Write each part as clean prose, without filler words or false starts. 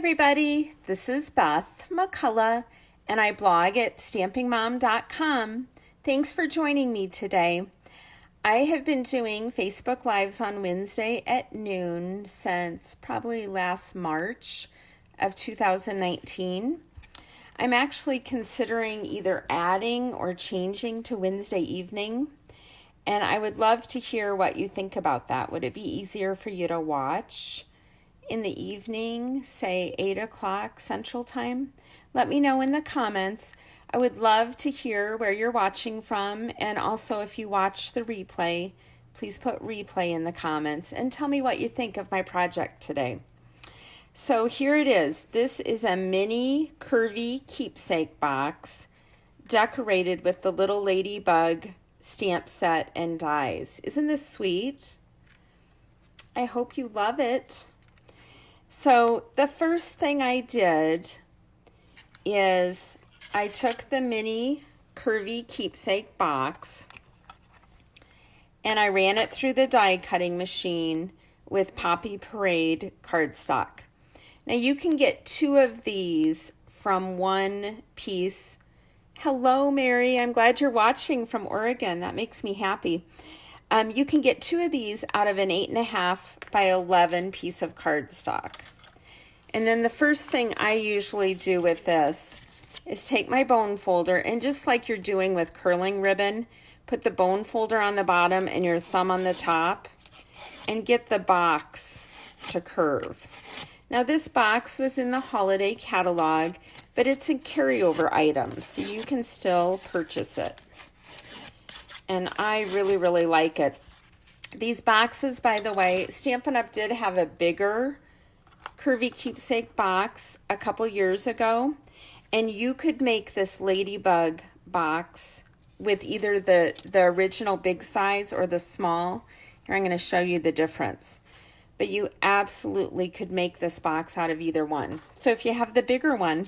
everybody, this is Beth McCullough and I blog at stampingmom.com. Thanks for joining me today. I have been doing Facebook Lives on Wednesday at noon since probably last March of 2019. I'm actually considering either adding or changing to Wednesday evening, and I would love to hear what you think about that. Would it be easier for you to watch in the evening, say 8 o'clock Central Time? Let me know in the comments. I would love to hear where you're watching from, and also if you watch the replay, please put replay in the comments and tell me what you think of my project today. So here it is. This is a mini Curvy Keepsake box decorated with the little Ladybug stamp set and dies. Isn't this sweet? I hope you love it. So the first thing I did is I took the mini Curvy Keepsake box and I ran it through the die cutting machine with Poppy Parade cardstock. Now you can get 2 of these from one piece. Hello, Mary. I'm glad you're watching from Oregon. That makes me happy. You can get 2 of these out of an 8.5 by 11 piece of cardstock. And then the first thing I usually do with this is take my bone folder and just like you're doing with curling ribbon, put the bone folder on the bottom and your thumb on the top and get the box to curve. Now this box was in the holiday catalog, but it's a carryover item, so you can still purchase it. And I really, really like it. These boxes, by the way, Stampin' Up! Did have a bigger Curvy Keepsake box a couple years ago, and you could make this Ladybug box with either the original big size or the small. Here, I'm going to show you the difference. But you absolutely could make this box out of either one. So if you have the bigger one,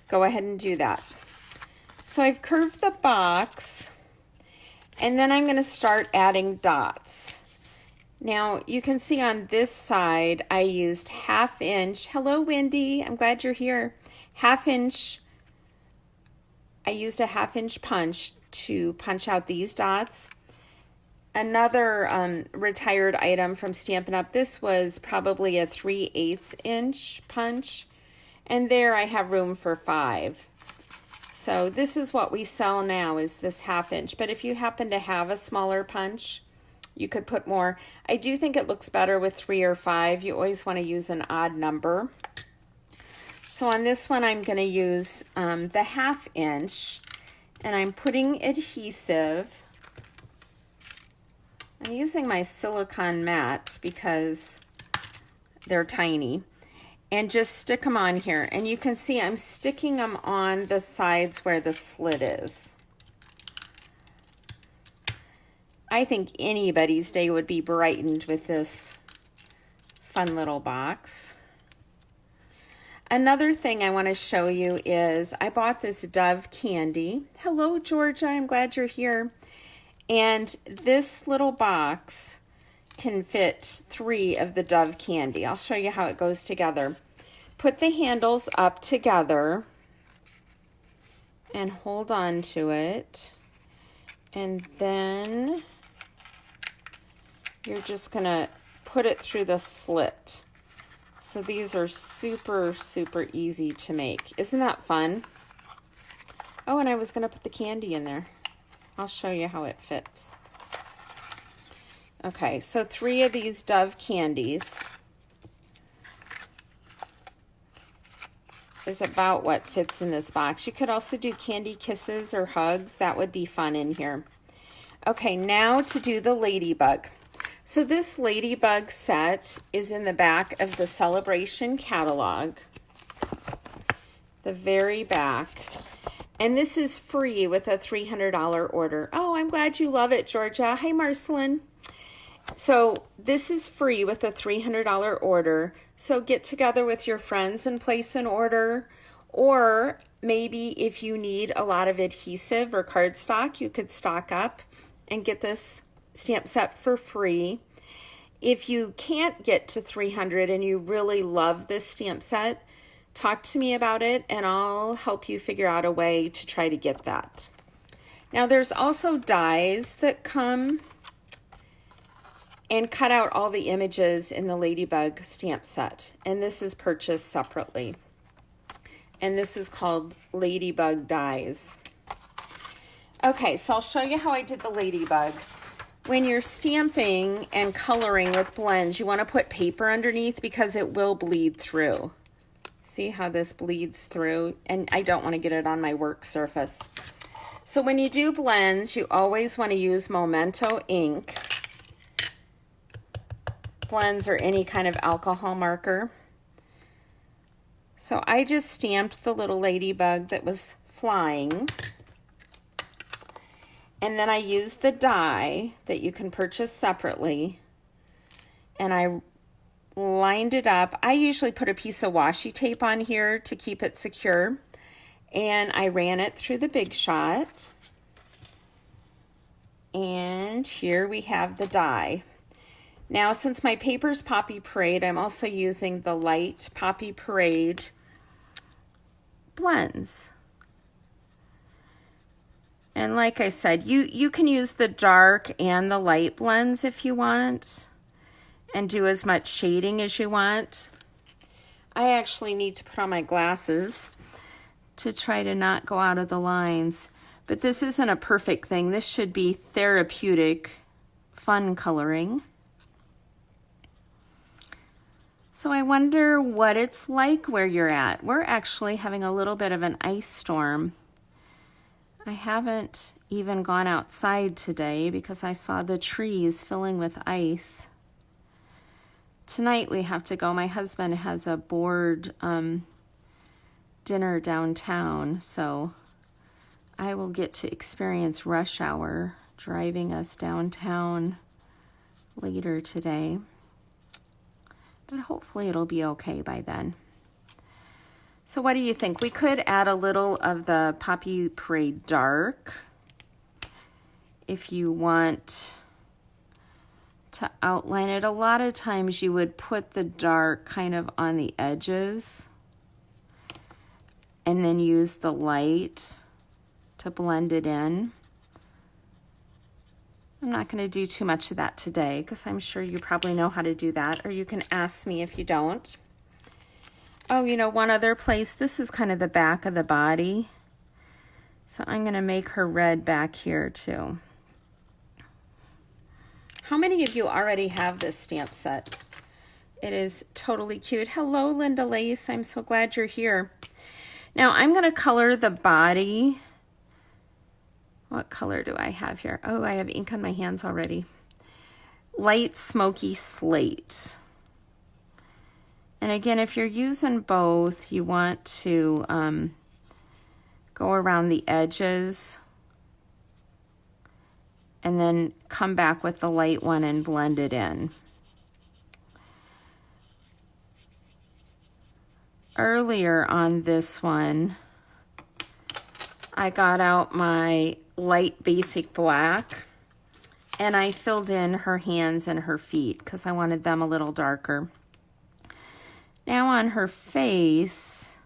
go ahead and do that. So I've curved the box, and then I'm going to start adding dots. Now you can see on this side I used 1/2 inch. Hello Wendy, I'm glad you're here. 1/2 inch. I used a 1/2 inch punch to punch out these dots. Another retired item from Stampin' Up! This was probably a 3/8 inch punch, and there I have room for 5. So this is what we sell now, is this 1/2 inch. But if you happen to have a smaller punch, you could put more. I do think it looks better with 3 or 5. You always want to use an odd number. So on this one, I'm going to use the 1/2 inch, and I'm putting adhesive. I'm using my silicone mat because they're tiny. And just stick them on here. And you can see I'm sticking them on the sides where the slit is. I think anybody's day would be brightened with this fun little box. Another thing I want to show you is I bought this Dove candy. Hello, Georgia. I'm glad you're here. And this little box can fit 3 of the Dove candy. I'll show you how it goes together. Put the handles up together and hold on to it. And then you're just going to put it through the slit. So these are super, super easy to make. Isn't that fun? Oh, and I was going to put the candy in there. I'll show you how it fits. Okay, so 3 of these Dove candies is about what fits in this box. You could also do candy kisses or hugs. That would be fun in here. Okay, now to do the Ladybug. So this Ladybug set is in the back of the Celebration catalog, the very back. And this is free with a $300 order. Oh, I'm glad you love it, Georgia. Hi, Marceline. So this is free with a $300 order. So get together with your friends and place an order. Or maybe if you need a lot of adhesive or cardstock, you could stock up and get this stamp set for free. If you can't get to 300 and you really love this stamp set, talk to me about it and I'll help you figure out a way to try to get that. Now there's also dies that come and cut out all the images in the Ladybug stamp set, and this is purchased separately. And this is called Ladybug dies. Okay, so I'll show you how I did the Ladybug. When you're stamping and coloring with blends, you want to put paper underneath because it will bleed through. See how this bleeds through? And I don't want to get it on my work surface. So when you do blends, you always want to use Memento ink. Blends or any kind of alcohol marker. So I just stamped the little ladybug that was flying. And then I used the die that you can purchase separately. And I lined it up. I usually put a piece of washi tape on here to keep it secure. And I ran it through the Big Shot. And here we have the die. Now, since my paper's Poppy Parade, I'm also using the light Poppy Parade blends. And like I said, you can use the dark and the light blends if you want, and do as much shading as you want. I actually need to put on my glasses to try to not go out of the lines. But this isn't a perfect thing. This should be therapeutic, fun coloring. So I wonder what it's like where you're at. We're actually having a little bit of an ice storm. I haven't even gone outside today because I saw the trees filling with ice. Tonight we have to go. My husband has a board dinner downtown, so I will get to experience rush hour driving us downtown later today. But hopefully it'll be okay by then. So what do you think? We could add a little of the Poppy Parade Dark if you want to outline it. A lot of times you would put the dark kind of on the edges and then use the light to blend it in. I'm not going to do too much of that today because I'm sure you probably know how to do that, or you can ask me if you don't. Oh, you know, one other place, this is kind of the back of the body. So I'm going to make her red back here too. How many of you already have this stamp set? It is totally cute. Hello, Linda Lace. I'm so glad you're here. Now I'm going to color the body. What color do I have here? Oh, I have ink on my hands already. Light smoky slate. And again, if you're using both, you want to go around the edges and then come back with the light one and blend it in. Earlier on this one, I got out my light basic black and I filled in her hands and her feet because I wanted them a little darker. Now on her face,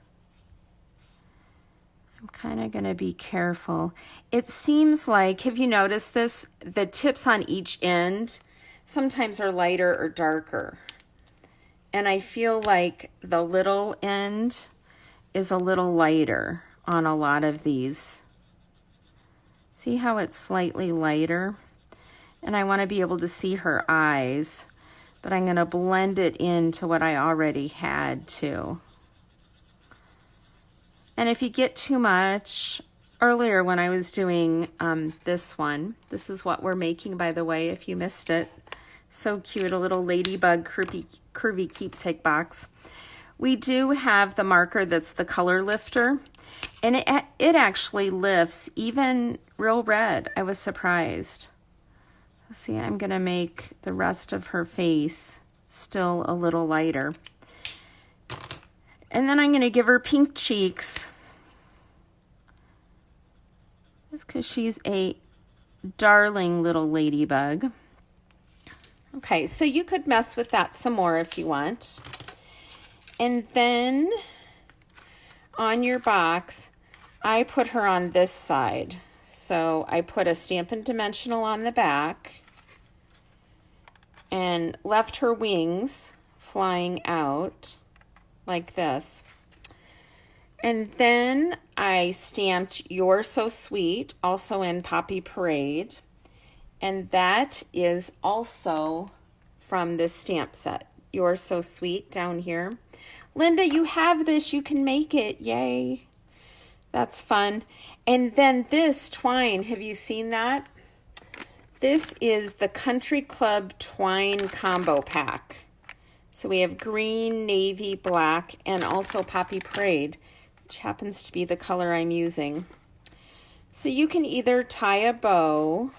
I'm kind of going to be careful. It seems like, have you noticed this? The tips on each end sometimes are lighter or darker. And I feel like the little end is a little lighter on a lot of these. See how it's slightly lighter? And I want to be able to see her eyes, but I'm going to blend it into what I already had too. And if you get too much, earlier when I was doing this one, this is what we're making, by the way, if you missed it. So cute, a little Ladybug Curvy Keepsake box. We do have the marker that's the color lifter, and it actually lifts even real red. I was surprised. See, I'm going to make the rest of her face still a little lighter. And then I'm going to give her pink cheeks. Just because she's a darling little ladybug. Okay, so you could mess with that some more if you want. And then on your box, I put her on this side. So I put a Stampin' Dimensional on the back and left her wings flying out like this. And then I stamped You're So Sweet, also in Poppy Parade. And that is also from this stamp set. You're So Sweet down here. Linda, you have this. You can make it. Yay. That's fun. And then this twine, have you seen that? This is the Country Club Twine Combo Pack. So we have green, navy, black, and also Poppy Parade, which happens to be the color I'm using. So you can either tie a bow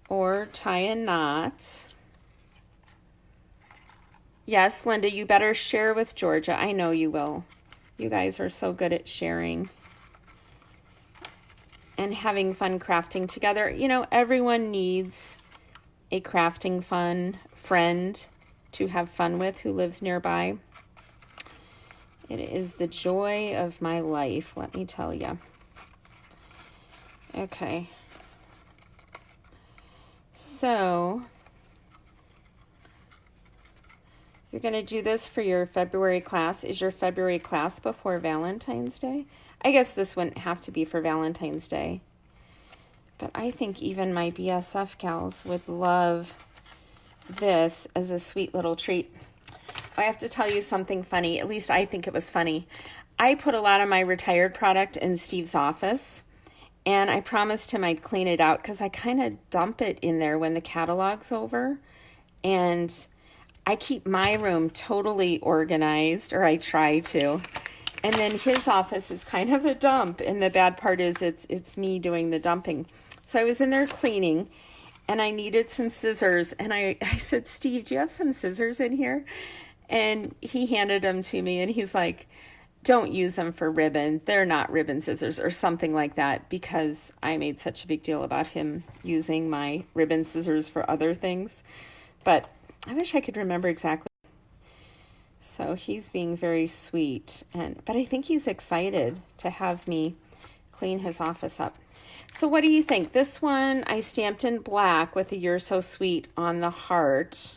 or tie a knot. Yes, Linda, you better share with Georgia. I know you will. You guys are so good at sharing and having fun crafting together. You know, everyone needs a crafting fun friend to have fun with who lives nearby. It is the joy of my life, let me tell you. Okay. So you're going to do this for your February class. Is your February class before Valentine's Day? I guess this wouldn't have to be for Valentine's Day. But I think even my BSF gals would love this as a sweet little treat. I have to tell you something funny. At least I think it was funny. I put a lot of my retired product in Steve's office, and I promised him I'd clean it out because I kind of dump it in there when the catalog's over. And I keep my room totally organized, or I try to. And then his office is kind of a dump, and the bad part is it's me doing the dumping. So I was in there cleaning, and I needed some scissors, and I said, Steve, do you have some scissors in here? And he handed them to me, and he's like, don't use them for ribbon. They're not ribbon scissors, or something like that, because I made such a big deal about him using my ribbon scissors for other things. But I wish I could remember exactly. So he's being very sweet, but I think he's excited to have me clean his office up. So what do you think? This one I stamped in black with a You're So Sweet on the heart.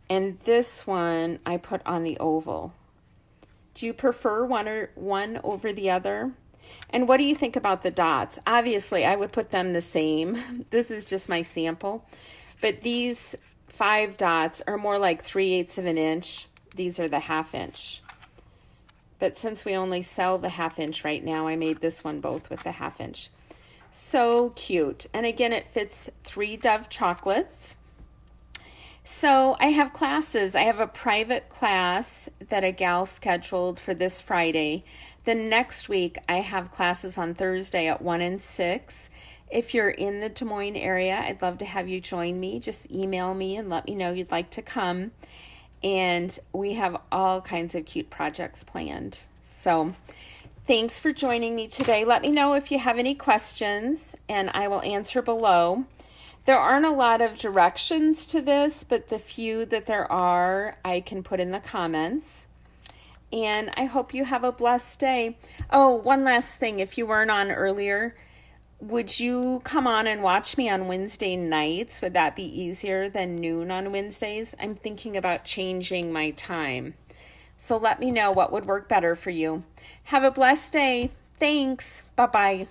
And this one I put on the oval. Do you prefer one over the other? And what do you think about the dots? Obviously, I would put them the same. This is just my sample. But these 5 dots are more like 3/8 of an inch. These are the 1/2 inch. But since we only sell the 1/2 inch right now, I made this one both with the 1/2 inch. So cute. And again, it fits 3 Dove chocolates. So I have classes. I have a private class that a gal scheduled for this Friday. The next week, I have classes on Thursday at 1 and 6. If you're in the Des Moines area, I'd love to have you join me. Just email me and let me know you'd like to come. And we have all kinds of cute projects planned. So thanks for joining me today. Let me know if you have any questions, and I will answer below. There aren't a lot of directions to this, but the few that there are, I can put in the comments. And I hope you have a blessed day. Oh, one last thing. If you weren't on earlier, would you come on and watch me on Wednesday nights? Would that be easier than noon on Wednesdays? I'm thinking about changing my time. So let me know what would work better for you. Have a blessed day. Thanks. Bye-bye.